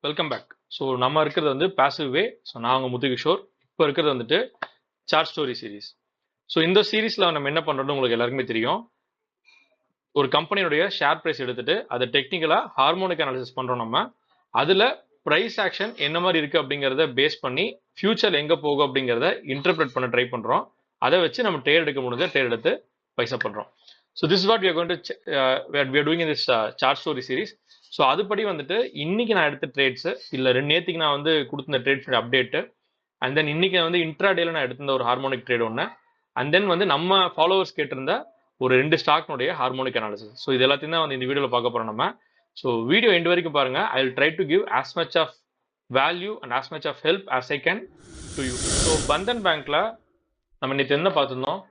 Welcome back. So நம்ம இருக்கிறது வந்து பாசிவ் வே. ஸோ நான் உங்கள் முத்துகிஷோர். இப்போ இருக்கிறது வந்துட்டு சார்ட் ஸ்டோரி சீரிஸ். ஸோ இந்த சீரீஸில் நம்ம என்ன பண்ணுறோம்னு உங்களுக்கு எல்லாருக்குமே தெரியும். ஒரு கம்பெனியுடைய ஷேர் ப்ரைஸ் எடுத்துட்டு அதை டெக்னிக்கலாக ஹார்மோனிக் அனாலிசிஸ் பண்ணுறோம். நம்ம அதில் ப்ரைஸ் ஆக்ஷன் என்ன மாதிரி இருக்குது அப்படிங்கிறத பேஸ் பண்ணி ஃபியூச்சர் எங்கே போகும் அப்படிங்கிறத இன்டர்பிரேட் பண்ண ட்ரை பண்ணுறோம். அதை வச்சு நம்ம ட்ரேட் எடுக்க முடிஞ்ச ட்ரேட் எடுத்து பைசா பண்ணுறோம். So this what we are going to we are doing in this chart story series. So அதுபடி வந்துட்டு இன்னைக்கு நான் எடுத்த ட்ரேட்ஸ் இல்லை நேற்றுக்கு நான் வந்து கொடுத்த ட்ரேட்ஸ் அப்டேட்டு அண்ட் தென் இன்னைக்கு வந்து இன்ட்ராடேல நான் எடுத்திருந்த ஒரு ஹார்மோனிக் ட்ரேட் ஒன்று அண்ட் தென் வந்து நம்ம ஃபாலோவர்ஸ் கேட்டிருந்த ஒரு 2 ஸ்டாக்னுடைய ஹார்மோனிக் அனாலிசிஸ். ஸோ இது எல்லாத்தையும் தான் வந்து இந்த வீடியோவில் பார்க்க போகிறோம் நம்ம. ஸோ வீடியோ எண்ட் வரைக்கும் பாருங்க. I will try to give as much of value and as much of help as I can to you. So Bandhan பேங்க்ல நம்ம நேற்று என்ன பார்த்துருந்தோம்,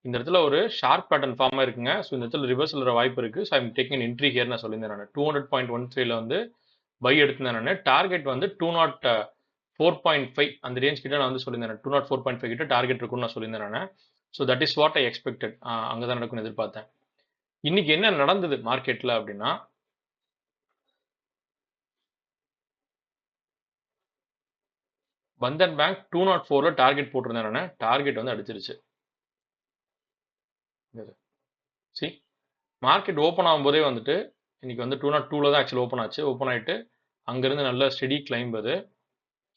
இந்த இடத்துல ஒரு ஷார்ப் பேட்டர்ன் ஃபார்ம் இருக்குங்க. ஸோ இந்த இடத்துல ரிவர்சல் வர வாய்ப்பு இருக்கு. So I'm taking entry here நான் சொல்லியிருந்தேன். நான் 200.13 வந்து பை எடுத்திருந்தேன். நான் டார்கெட் வந்து 204.5 அந்த ரேஞ்ச் கிட்ட நான் வந்து சொல்லியிருந்தேன். 204.5 கிட்ட டார்கெட் இருக்கும்னு நான் சொல்லியிருந்தேன். நான் so that is what I expected. அங்கே தான் நடக்கும்னு எதிர்பார்த்தேன். இன்னைக்கு என்ன நடந்தது மார்க்கெட்ல அப்படின்னா, பந்தன் பேங்க் 204ல டார்கெட் போட்டிருந்தேன். நான் டார்கெட் வந்து அடிச்சிருச்சு. சி மார்க்கெட் ஓப்பன் ஆகும்போதே வந்துட்டு இன்னைக்கு வந்து 202ல தான் ஆக்சுவலி ஓப்பன் ஆச்சு. ஓப்பன் ஆகிட்டு அங்கேருந்து நல்ல ஸ்டெடி கிளைம்ப் அது.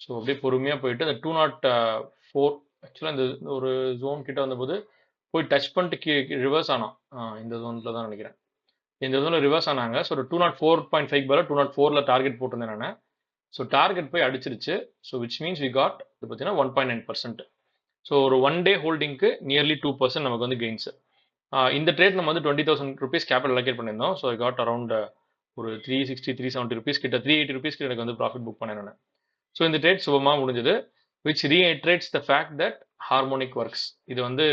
ஸோ அப்படியே பொறுமையாக போயிட்டு அந்த 204 ஆக்சுவலாக இந்த ஒரு ஜோன் கிட்ட வந்தபோது போய் டச் பண்ணிட்டு ரிவர்ஸ் ஆனோம். இந்த ஜோனில் தான் நினைக்கிறேன். இந்த ஜோனில் ரிவர்ஸ் ஆனாங்க. ஸோ ஒரு 204.5 பதில் 204ல டார்கெட் போட்டிருந்தேன் நான். ஸோ டார்கெட் போய் அடிச்சிருச்சு. So which means we got இது பார்த்தீங்கன்னா 1.9%. ஸோ ஒரு 1 டே ஹோல்டிங்க்கு நியர்லி 2% நமக்கு வந்து கெயின்ஸ். இந்த ட்ரேட் நம்ம வந்து 20,000 ருபீஸ் கேபிட்டல் அலோகேட் பண்ணியிருந்தோம். ஸோ ஐ காட் அரௌண்ட் ஒரு 360 370 ருபீஸ் கிட்ட 380 ருபீஸ் கிட்ட எனக்கு வந்து ப்ராஃபிட் புக் பண்ணேன். ஸோ இந்த ட்ரேட் சுபமாக முடிஞ்சது. Which reiterates the fact that harmonic works. இது வந்து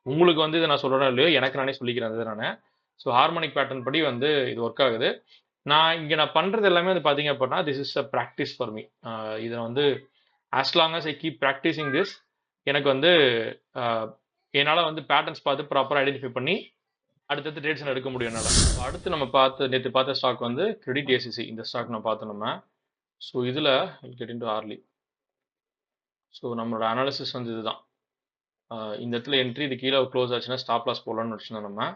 உங்களுக்கு வந்து இதை நான் சொல்கிறேன் இல்லையோ, எனக்கு நானே சொல்லிக்கிறேன் இது நான். ஸோ ஹார்மோனிக் பேட்டர்ன் படி வந்து இது ஒர்க் ஆகுது. நான் பண்ணுறது எல்லாமே வந்து பார்த்தீங்க அப்படின்னா this is a practice for me. இதை வந்து as long as I keep practicing this எனக்கு வந்து என்னால் வந்து பேட்டர்ன்ஸ் பார்த்து ப்ராப்பராக ஐடென்டிஃபை பண்ணி அடுத்தடுத்து ட்ரேட்ஸ் எடுக்க முடியும் என்னால். அடுத்து நம்ம நேற்று பார்த்த ஸ்டாக் வந்து கிரெடிட் ஏசிசி. இந்த ஸ்டாக் நம்ம பார்த்தோம் நம்ம. ஸோ இதில் கெட் இன்டு ஆர்லி. ஸோ நம்மளோட அனாலிசிஸ் வந்து இதுதான். இந்த இடத்துல என்ட்ரி இது கீழே க்ளோஸ் ஆச்சுன்னா ஸ்டாப் லாஸ் போடலாம்னு வச்சுருந்தோம் நம்ம.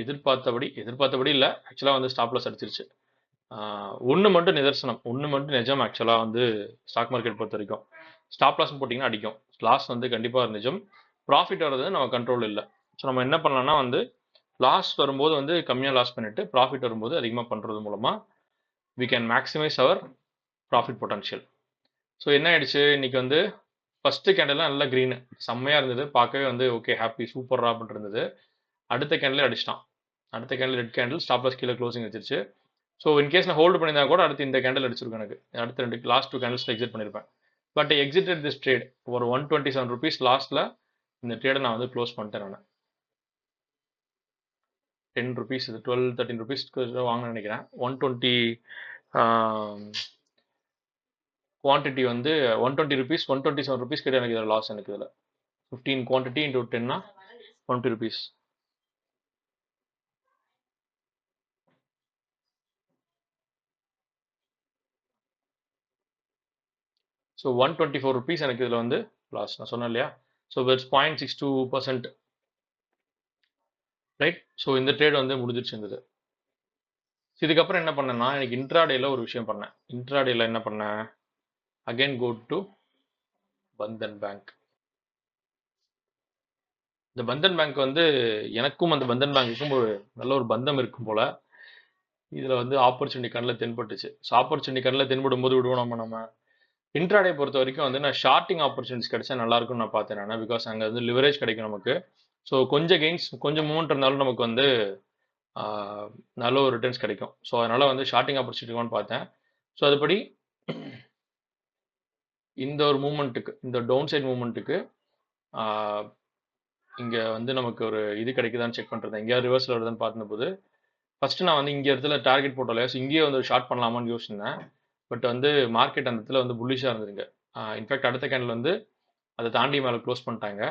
எதிர்பார்த்தபடி இல்லை, ஆக்சுவலாக வந்து ஸ்டாப் லாஸ் அடிச்சிருச்சு. ஒன்று மட்டும் நிதர்சனம், ஒன்று மட்டும் நிஜம். ஆக்சுவலாக வந்து ஸ்டாக் மார்க்கெட் பொறுத்த வரைக்கும் ஸ்டாப் லாஸ் போட்டிங்கன்னா அடிக்கும். லாஸ் வந்து கண்டிப்பாக நிஜம். ப்ராஃபிட் வர்றது நம்ம கண்ட்ரோல் இல்லை. ஸோ நம்ம என்ன பண்ணலாம்னா வந்து லாஸ் வரும்போது வந்து கம்மியாக லாஸ் பண்ணிவிட்டு ப்ராஃபிட் வரும்போது அதிகமாக பண்ணுறது மூலமாக we can maximize our profit potential. So என்ன ஆயிடுச்சு, இன்னைக்கு வந்து ஃபர்ஸ்ட் கேண்டல்லாம் நல்லா க்ரீனு செம்மையாக இருந்தது. பார்க்கவே வந்து ஓகே ஹாப்பி சூப்பராக அப்படின்ட்டு இருந்தது. அடுத்த கேண்டில் அடிச்சிட்டான். அடுத்த candle red candle stop loss கீழே க்ளோசிங் வச்சிருச்சு. ஸோ இன்கேஸ் நான் ஹோல்டு பண்ணியிருந்தா கூட அடுத்து இந்த கேண்டில் அடிச்சிருக்கும் எனக்கு. அடுத்த லாஸ்ட் 2 கேண்டில்ஸில் எக்ஸிட் பண்ணியிருப்பேன். பட் எக்ஸிட்டட் திஸ் ட்ரேட் ஒரு 127 ருபீஸ் லாஸ்ட்டில் இந்த ட்ரேடை நான் வந்து க்ளோஸ் பண்ணிட்டேன். நான் 10 ருபீஸ் இது 12-13 ருபீஸ்க்கு வாங்க நினைக்கிறேன். 120 குவான்டிட்டி வந்து 120 ருபீஸ் 127 ருபீஸ் கிட்ட எனக்கு இதில் லாஸ். எனக்கு இதில் 15 குவான்டிட்டி இன்டூ 10னா 20 ருபீஸ். ஸோ 124 ருபீஸ் எனக்கு இதில் வந்து லாஸ். நான் சொன்னேன் இல்லையா. So it's 0.62%. ரைட். ஸோ இந்த ட்ரேட் வந்து முடிஞ்சிருச்சு இருந்தது. இதுக்கப்புறம் என்ன பண்ணேன்னா எனக்கு இன்ட்ராடேல ஒரு விஷயம் பண்ணேன். இன்ட்ராடேல என்ன பண்ணேன், again go to Bandhan bank. இந்த பந்தன் பேங்க் வந்து எனக்கும் அந்த பந்தன் பேங்க்குக்கும் ஒரு நல்ல ஒரு பந்தம் இருக்கும் போல. இதில் வந்து ஆப்பர்ச்சுனிட்டி கண்ணில் தென்பட்டுச்சு. ஸோ ஆப்பர்ச்சுனிட்டி கண்ணில் தென்படும் போது விடுவோம் நம்ம. இன்ட்ராடே பொறுத்த வரைக்கும் வந்து நான் ஷார்ட்டிங் ஆப்பர்ச்சுனிட்டிஸ் கிடைச்சா நல்லா இருக்கும்னு நான் பார்த்தேன் நான். பிகாஸ் அங்கே வந்து லிவரேஜ் கிடைக்கும் நமக்கு. ஸோ கொஞ்சம் கெயின்ஸ் கொஞ்சம் மூவ்மெண்ட் இருந்தாலும் நமக்கு வந்து நல்ல ஒரு ரிட்டர்ன்ஸ் கிடைக்கும். ஸோ அதனால் வந்து ஷார்ட்டிங் ஆப்பர்ச்சுனிட்டின்னு பார்த்தேன். ஸோ அதுபடி இந்த ஒரு மூமெண்ட்டுக்கு, இந்த டவுன் சைட் மூமெண்ட்டுக்கு இங்கே வந்து நமக்கு ஒரு இது கிடைக்குதான்னு செக் பண்ணுறது. எங்கேயாவது ரிவர்ஸில் வருதுன்னு பார்த்தும்போது ஃபஸ்ட்டு நான் வந்து இங்கே இடத்துல டார்கெட் போட்டோம். ஸோ இங்கேயே வந்து ஷார்ட் பண்ணலாமான்னு யோசிச்சிருந்தேன். பட் வந்து மார்க்கெட் அந்த இடத்துல வந்து புல்லிஷாக இருந்ததுங்க. இன்ஃபேக்ட் அடுத்த கேண்டில் வந்து அதை தாண்டி மேலே க்ளோஸ் பண்ணிட்டாங்க.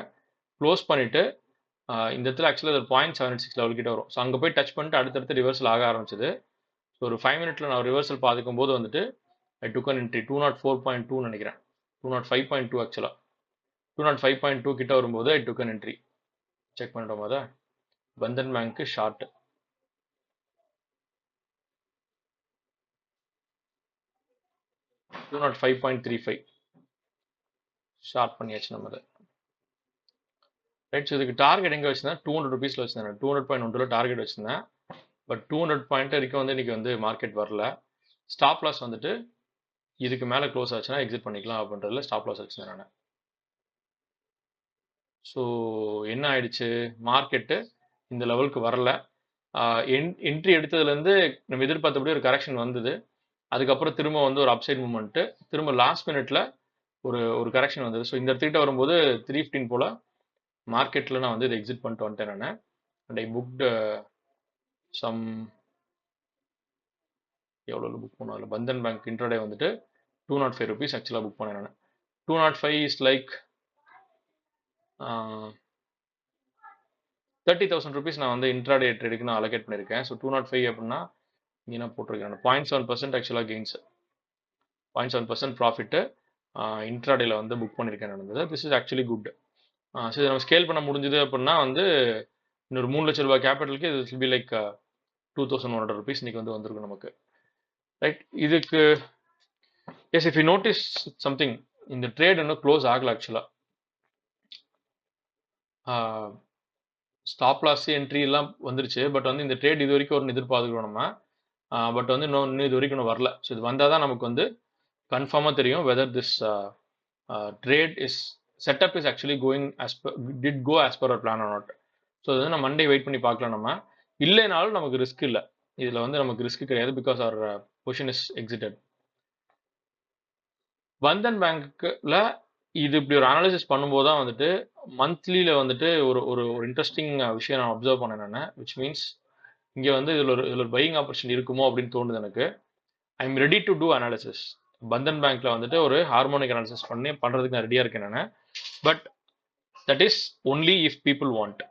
க்ளோஸ் பண்ணிவிட்டு இந்த இடத்துல ஆக்சுவலாக ஒரு 0.76 லெவல் கிட்ட வரும். ஸோ அங்கே போய் டச் பண்ணிட்டு அடுத்தடுத்து ரிவர்ஸில் ஆக ஆரம்பிச்சது. ஸோ ஒரு 5 மினிட்ல நான் ரிவர்சல் பார்த்துக்கும் போது வந்துட்டு ஐ டுக் அன் என்ட்ரி 204.2 நினைக்கிறேன், 205.2 ஆக்சுவலாக 205.2 கிட்ட வரும்போது ஐ டுக் அன் என்ட்ரி. செக் பண்ணிட்டோம் அதை. பந்தன் பேங்க்கு ஷார்ட் 205.35 ஷார்ட் பண்ணியாச்சு நம்ம அதை. ரைட். ஸோ இதுக்கு டார்கெட் எங்கே வச்சிருந்தேன், 200 ருபீஸில் வச்சிருந்தேன். 200.1 டார்கெட் வச்சிருந்தேன். பட் 200 பாயிண்ட் வரைக்கும் வந்து இன்னைக்கு வந்து மார்க்கெட் வரல. ஸ்டாப் லாஸ் வந்துட்டு இதுக்கு மேலே க்ளோஸ் ஆச்சுன்னா எக்ஸிட் பண்ணிக்கலாம் அப்படின்றதுல ஸ்டாப் லாஸ் வச்சிருந்தேன் நான். ஸோ என்ன ஆயிடுச்சு, மார்க்கெட்டு இந்த லெவலுக்கு வரல. என்ட்ரி எடுத்ததுலேருந்து நம்ம எதிர்பார்த்தபடி ஒரு கரெக்ஷன் வந்தது. அதுக்கப்புறம் திரும்ப வந்து ஒரு அப்சைட் மூமெண்ட்டு, திரும்ப லாஸ்ட் மினிட்ல ஒரு கரெக்ஷன் வந்தது. ஸோ இந்த இடத்துக்கிட்ட வரும்போது 315 போல் மார்க்கெட்டில் நான் வந்து இதை எக்ஸிட் பண்ணிட்டு வந்துட்டேன் நான். அண்ட் ஐ புக்டு சம் எவ்வளோ புக் பண்ணாலும் பந்தன் பேங்க் இன்ட்ராடே வந்துட்டு 205 ருபீஸ் ஆக்சுவலாக புக் பண்ணேன் நான். 205 இஸ் லைக் 30,000 ருபீஸ் நான் வந்து இன்ட்ராடே ட்ரேடுக்கு நான் அலோகேட் பண்ணியிருக்கேன். ஸோ 205 அப்படின்னா இங்கே நான் போட்டிருக்கேன் 0.7% ஆக்சுவலாக கெயின்ஸ், 0.7% ப்ராஃபிட்டு இன்ட்ராடேல வந்து புக் பண்ணியிருக்கேன் நடந்தது. This is actually good. So இதை நம்ம ஸ்கேல் பண்ண முடிஞ்சது அப்படின்னா வந்து இன்னொரு 3 லட்ச ரூபாய் கேபிட்டலுக்கு இது வில் பி லைக் 2,100 ருபீஸ் இன்னைக்கு வந்து வந்திருக்கும் நமக்கு. ரைட். இதுக்கு yes if you notice something, இந்த ட்ரேட் இன்னும் க்ளோஸ் ஆகல ஆக்சுவலாக. ஸ்டாப் லாஸ் என்ட்ரி எல்லாம் வந்துருச்சு. பட் வந்து இந்த ட்ரேட் இது வரைக்கும் ஒரு எதிர்பார்த்துக்கிறோம் நம்ம. பட் வந்து இன்னும் இது வரைக்கும் வரல. ஸோ இது வந்தால் தான் நமக்கு வந்து கன்ஃபார்மாக தெரியும் whether this trade is setup is actually going to go as per our plan or not. So அது வந்து நம்ம மண்டே வெயிட் பண்ணி பார்க்கலாம். நம்ம இல்லைனாலும் நமக்கு ரிஸ்க் இல்லை, இதில் வந்து நமக்கு ரிஸ்க் கிடையாது. Because our position is exited. Bandhan பேங்க்ல இது இப்படி ஒரு அனாலிசிஸ் பண்ணும்போது தான் வந்துட்டு மந்த்லியில் வந்துட்டு ஒரு ஒரு ஒரு இன்ட்ரெஸ்டிங் விஷயம் நான் அப்சர்வ் பண்ணேன் நான். விச் மீன்ஸ் இங்கே வந்து இதில் ஒரு பையிங் ஆப்பர்ச்சுனிட்டி இருக்குமோ அப்படின்னு தோணுது எனக்கு. I am ready to do analysis. Bandhan பேங்க்ல வந்துட்டு ஒரு ஹார்மோனிக் அனாலிசிஸ் பண்ணுறதுக்கு நான் ரெடியாக இருக்கேன் நான். But that is only if people want.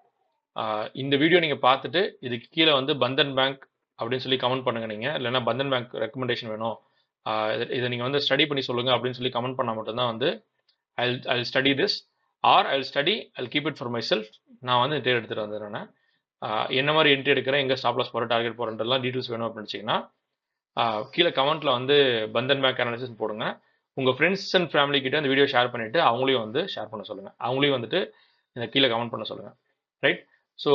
இந்த வீடியோ நீங்கள் பார்த்துட்டு இதுக்கு கீழே வந்து பந்தன் பேங்க் அப்படின்னு சொல்லி கமெண்ட் பண்ணுங்க நீங்கள். இல்லைன்னா பந்தன் பேங்க் ரெக்கமெண்டேஷன் வேணும், இதை நீங்கள் வந்து ஸ்டடி பண்ணி சொல்லுங்க அப்படின்னு சொல்லி கமெண்ட் பண்ணால் மட்டும்தான் வந்து I'll study this, or I'll keep it for myself. நான் வந்து ட்ரேட் எடுத்துகிட்டு வந்துடுறேன். என்ன மாதிரி என்ட்ரி எடுக்கிறேன், எங்கே ஸ்டாப் லாஸ் போகிற, டார்கெட் போகிறன்றலாம் டீட்டெயில்ஸ் வேணும் அப்படின்னு நினச்சிங்கன்னா கீழே கமெண்ட்டில் வந்து பந்தன் பேங்க் அனாலிசிஸ் போடுங்க. உங்கள் ஃப்ரெண்ட்ஸ் அண்ட் ஃபேமிலி கிட்ட இந்த வீடியோ ஷேர் பண்ணிவிட்டு அவங்களையும் வந்து ஷேர் பண்ண சொல்லுங்கள். அவங்களையும் வந்துட்டு இந்த கீழே கமெண்ட் பண்ண சொல்லுங்கள். ரைட். ஸோ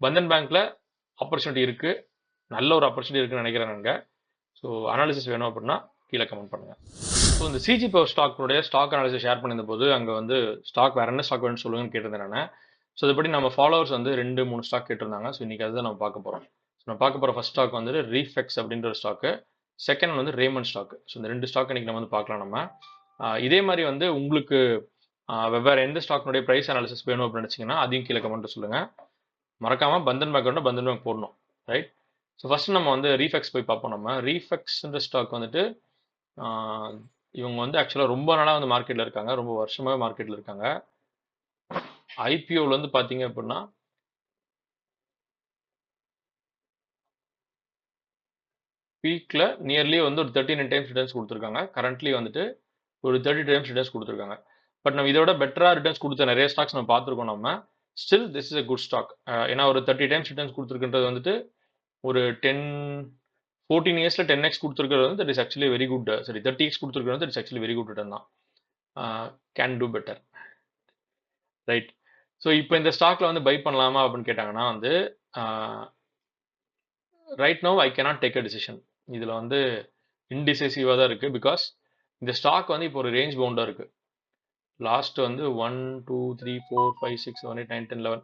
பந்தன் பேங்க்கில் ஆப்பர்ச்சுனிட்டி இருக்குது, நல்ல ஒரு ஆப்பர்ச்சுனிட்டி இருக்குன்னு நினைக்கிறேன் நாங்கள். ஸோ அனாலிசிஸ் வேணும் அப்படின்னா கீழே கமெண்ட் பண்ணுங்கள். ஸோ இந்த சிஜி பவர் ஸ்டாக்குடைய ஸ்டாக் அனாலிசிஸ் ஷேர் பண்ணியிருந்த போது அங்கே வந்து ஸ்டாக் வேறு என்ன ஸ்டாக் வேணும்னு சொல்லுங்கன்னு கேட்டிருந்தேன் நான். ஸோ அதுபடி நம்ம ஃபாலோவர்ஸ் வந்து 2-3 ஸ்டாக் கேட்டிருந்தாங்க. ஸோ இன்றைக்கி அதுதான் நம்ம பார்க்க போகிறோம். ஸோ நம்ம பார்க்க போகிற ஃபஸ்ட் ஸ்டாக் வந்து ரீஃபெக்ஸ் அப்படின்ற ஒரு ஸ்டாக்கு, செகண்ட் வந்து ரேமன் ஸ்டாக். ஸோ இந்த 2 ஸ்டாக் இன்றைக்கி நம்ம வந்து பார்க்கலாம். நம்ம இதே மாதிரி வந்து உங்களுக்கு வெவ்வேறு எந்த ஸ்டாக்னுடைய ப்ரைஸ் அனாலிசிஸ் வேணும் அப்படின்னு நினச்சிங்கன்னா அதையும் கீழே கமெண்ட் சொல்லுங்கள். மறக்காமல் பந்தன் பேங்க் பந்தன் பேங்க் போடணும். ரைட். ஸோ ஃபஸ்ட்டு நம்ம வந்து ரீஃபெக்ஸ் போய் பார்ப்போம். நம்ம ரீஃபெக்ஸ்ன்ற ஸ்டாக் வந்துட்டு இவங்க வந்து ஆக்சுவலாக ரொம்ப நாளாக வந்து மார்க்கெட்டில் இருக்காங்க, ரொம்ப வருஷமாகவே மார்க்கெட்டில் இருக்காங்க. ஐபிஓவில் வந்து பார்த்தீங்க அப்படின்னா பீக்கில் நியர்லி வந்து ஒரு 39 டைம்ஸ் ரிட்டர்ன்ஸ் கொடுத்துருக்காங்க. கரண்ட்லி வந்துட்டு ஒரு 30 டைம்ஸ் ரிட்டர்ன்ஸ் கொடுத்துருக்காங்க. பட் நம்ம இதோட பெட்டராக ரிட்டர்ன்ஸ் கொடுத்த நிறைய ஸ்டாக்ஸ் நம்ம பார்த்துருக்கோம். நம்ம still this is a good stock. ஏன்னா ஒரு 30 டைம்ஸ் ரிட்டர்ன்ஸ் கொடுத்துருக்குன்றது வந்துட்டு ஒரு 14 இயர்ஸில் 10x கொடுத்துருக்கிறது வந்து that is actually very good. சரி, 30x கொடுத்துருக்கிறது that is actually very good return தான். Can do better. Right. So இப்போ இந்த ஸ்டாக்ல வந்து பை பண்ணலாமா அப்படின்னு கேட்டாங்கன்னா வந்து right now I cannot take a decision. இதில் வந்து இன்டிசைசிவாக தான் இருக்குது. பிகாஸ் இந்த ஸ்டாக் வந்து இப்போ ஒரு ரேஞ்ச் பவுண்டாக இருக்குது. லாஸ்ட் வந்து 1 2 3 4 5 6 7 8 9 10 11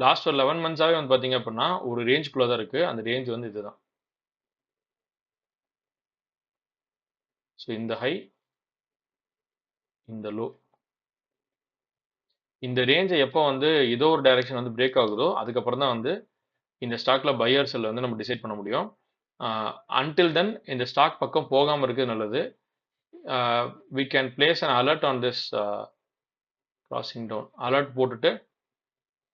லாஸ்ட் ஒரு 11 மந்த்ஸாகவே வந்து பார்த்தீங்க அப்படின்னா ஒரு ரேஞ்சுக்குள்ளே தான் இருக்குது. அந்த ரேஞ்ச் வந்து இதுதான். ஸோ இந்த ஹை, இந்த லோ, இந்த ரேஞ்சை எப்போ வந்து ஏதோ ஒரு டைரக்ஷன் வந்து பிரேக் ஆகுதோ அதுக்கப்புறம் தான் வந்து இந்த ஸ்டாக்ல பையர் செல் வந்து நம்ம டிசைட் பண்ண முடியும். அன்டில் தென் இந்த ஸ்டாக் பக்கம் போகாமல் இருக்குது நல்லது. We can place an alert on this crossing down. Alert போட்டுட்டு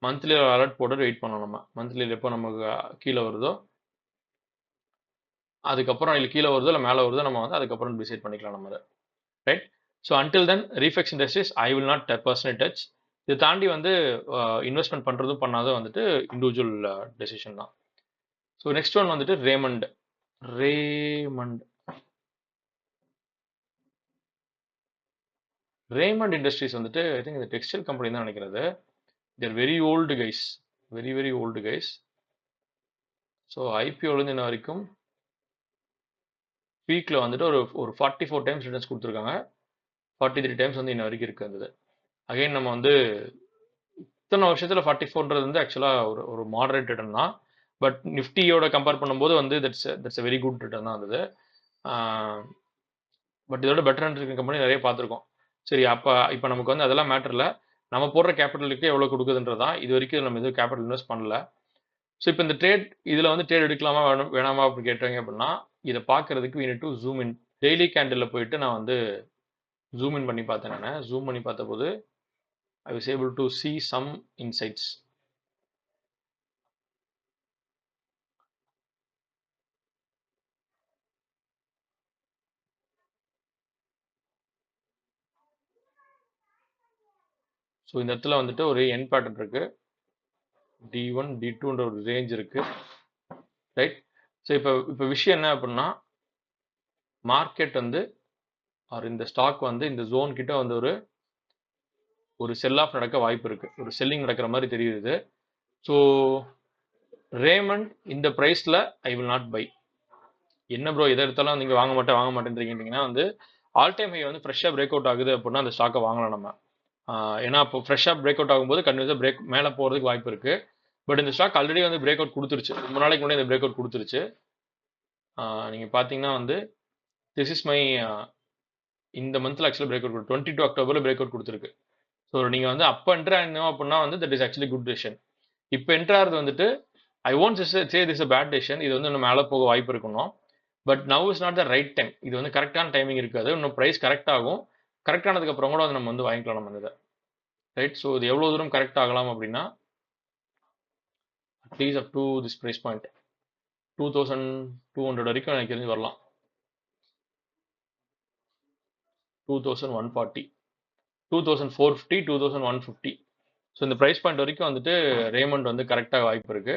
மந்த்லி அலர்ட் போட்டுட்டு வெயிட் பண்ணணும். நம்ம மந்த்லியில் எப்போ நமக்கு கீழே வருதோ அதுக்கப்புறம் இல்லை கீழே வருதோ இல்லை மேலே வருதோ நம்ம வந்து அதுக்கப்புறம் டிசைட் பண்ணிக்கலாம் நம்ம அதை, right? So until then Refex industries I will not personal touch. இதை தாண்டி வந்து இன்வெஸ்ட்மெண்ட் பண்ணுறதும் பண்ணாத வந்துட்டு இண்டிவிஜுவல் டெசிஷன் தான். ஸோ நெக்ஸ்ட் ஒன் வந்துட்டு ரேமண்ட். ரேமண்ட் இண்டஸ்ட்ரீஸ் வந்துட்டு ஐ திங்க் இந்த டெக்ஸ்டைல் கம்பெனி தான் நினைக்கிறது. They're very old guys, very very old guys. So ஐபிஓலேருந்து இன்ன வரைக்கும் பீக்கில் வந்துட்டு ஒரு 44 டைம்ஸ் ரிட்டர்ன்ஸ் கொடுத்துருக்காங்க. 43 டைம்ஸ் வந்து இன்ன வரைக்கும் இருந்தது. அகைன் நம்ம வந்து இத்தனை வருஷத்தில் 44ன்றது வந்து ஆக்சுவலாக ஒரு மாடரேட் ரிட்டர்ன் தான். பட் நிஃப்டியோட கம்பேர் பண்ணும்போது வந்து தட்ஸ் வெரி குட் ரிட்டர்ன் தான் இருந்தது. பட் இதோட பெட்டர் இருக்க கம்பெனி நிறைய பார்த்துருக்கோம். சரி, இப்போ நமக்கு வந்து அதெல்லாம் மேட்டர் இல்லை, நம்ம போடுற கேபிட்டலுக்கு எவ்வளோ கொடுக்குதுன்றதான். இது வரைக்கும் நம்ம எதுவும் கேபிட்டல் இன்வெஸ்ட் பண்ணல. ஸோ இப்போ இந்த ட்ரேட் இதில் வந்து ட்ரேட் எடுக்கலாமா வேணாமா அப்படின்னு கேட்டாங்க அப்படின்னா, இதை பார்க்கறதுக்கு we need to zoom in. Daily candle போயிட்டு நான் வந்து ஜூம் இன் பண்ணி பார்த்தேன். நான் ஜூம் பண்ணி பார்த்த போது I was able to see some insights. So இந்த இடத்துல வந்துட்டு ஒரு என் பேட்டர்ன் இருக்கு, D1 D2ன்ற ஒரு ரேஞ்ச் இருக்கு, ரைட்? ஸோ இப்போ விஷயம் என்ன அப்படின்னா, மார்க்கெட் வந்து இந்த ஸ்டாக் வந்து இந்த ஜோன் கிட்ட வந்து ஒரு செல் ஆஃப் நடக்க வாய்ப்பு இருக்கு, ஒரு செல்லிங் நடக்கிற மாதிரி தெரியுது. ஸோ ரேமண்ட் இந்த ப்ரைஸில் ஐ வில் நாட் பை. என்ன ப்ரோ எதை எடுத்தாலும் நீங்கள் வாங்க மாட்டேன்றீங்கன்னா வந்து ஆல் டைம் ஹை வந்து ஃப்ரெஷ்ஷாக பிரேக் அவுட் ஆகுது அப்படின்னா அந்த ஸ்டாக்கை வாங்கலாம் நம்ம. ஏன்னா இப்போ ஃப்ரெஷ்ஷாக பிரேக் அவுட் ஆகும்போது கண்டினியூஸாக பிரேக் மேலே போகிறதுக்கு வாய்ப்பு இருக்குது. பட் இந்த ஸ்டாக் ஆல்ரெடி வந்து பிரேக் அவுட் கொடுத்துருச்சு, ரொம்ப நாளைக்கு முன்னாடி இந்த பிரேக் அவுட் கொடுத்துருச்சு. நீங்கள் பார்த்தீங்கன்னா வந்து திஸ் இஸ் மை இந்த மந்த்தில் ஆக்சுவலாக பிரேக் அவுட் 22 அக்டோபரில் பிரேக் அவுட் கொடுத்துருக்கு. ஸோ நீங்கள் வந்து அப்போ என்ட்ரு ஆகணும் அப்படின்னா வந்து that is actually good decision. இப்போ என்ட்ரு ஆகிறது வந்துட்டு I won't say this a bad decision, இது வந்து இன்னும் மேலே போக வாய்ப்பு இருக்கணும். But now is not the right time. இது வந்து கரெக்டான டைமிங் இருக்காது, இன்னும் ப்ரைஸ் கரெக்ட் ஆகும். கரெக்ட் ஆனதுக்கு அப்புறம் கூட வந்து நம்ம வந்து வாங்கிக்கலாம் நம்ம இதை, ரைட்? ஸோ இது எவ்வளோ தூரம் கரெக்ட் ஆகலாம் அப்படின்னா at least up to this price point 2200 வரைக்கும் எனக்கு தெரிஞ்சு வரலாம். 2140, 2450, 2150. ஸோ இந்த ப்ரைஸ் பாயிண்ட் வரைக்கும் வந்துட்டு ரேமண்ட் வந்து கரெக்டாக வாய்ப்பு இருக்கு.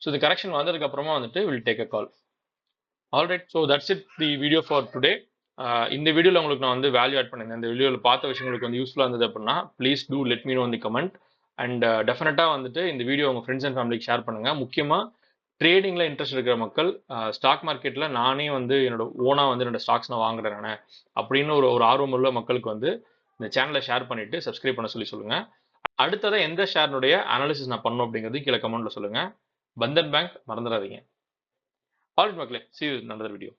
ஸோ இந்த கரெக்ஷன் வந்ததுக்கு அப்புறமா வந்துட்டு will take a call. Alright, so that's it the video for today. இந்த வீடியோவில் உங்களுக்கு நான் வந்து வேல்யூ ஆட் பண்ணியிருந்தேன். இந்த வீடியோவில் பார்த்த விஷயங்களுக்கு வந்து யூஸ்ஃபுல்லாக இருந்தது அப்படின்னா please do let me know in the comment. And டெஃபினட்டாக வந்துட்டு இந்த வீடியோ உங்கள் ஃப்ரெண்ட்ஸ் அண்ட் ஃபேமிலிக்கு ஷேர் பண்ணுங்கள். முக்கியமாக ட்ரேடிங்கில் இன்ட்ரெஸ்ட் இருக்கிற மக்கள், ஸ்டாக் மார்க்கெட்டில் நானே வந்து ஓனாக வந்து என்னோட ஸ்டாக்ஸ் நான் வாங்குறேன் நான் அப்படின்னு ஒரு ஆர்வம் உள்ள மக்களுக்கு வந்து இந்த சேனலை ஷேர் பண்ணிவிட்டு சப்ஸ்கிரைப் பண்ண சொல்லுங்கள். அடுத்ததாக எந்த ஷேர்னுடைய அனாலிசிஸ் நான் பண்ணணும் அப்படிங்கிறது கீழே கமெண்ட்டில் சொல்லுங்கள். பந்தன் பேங்க் மறந்துடாதீங்க. ஆல்ரைட் மக்களே, see you in another video.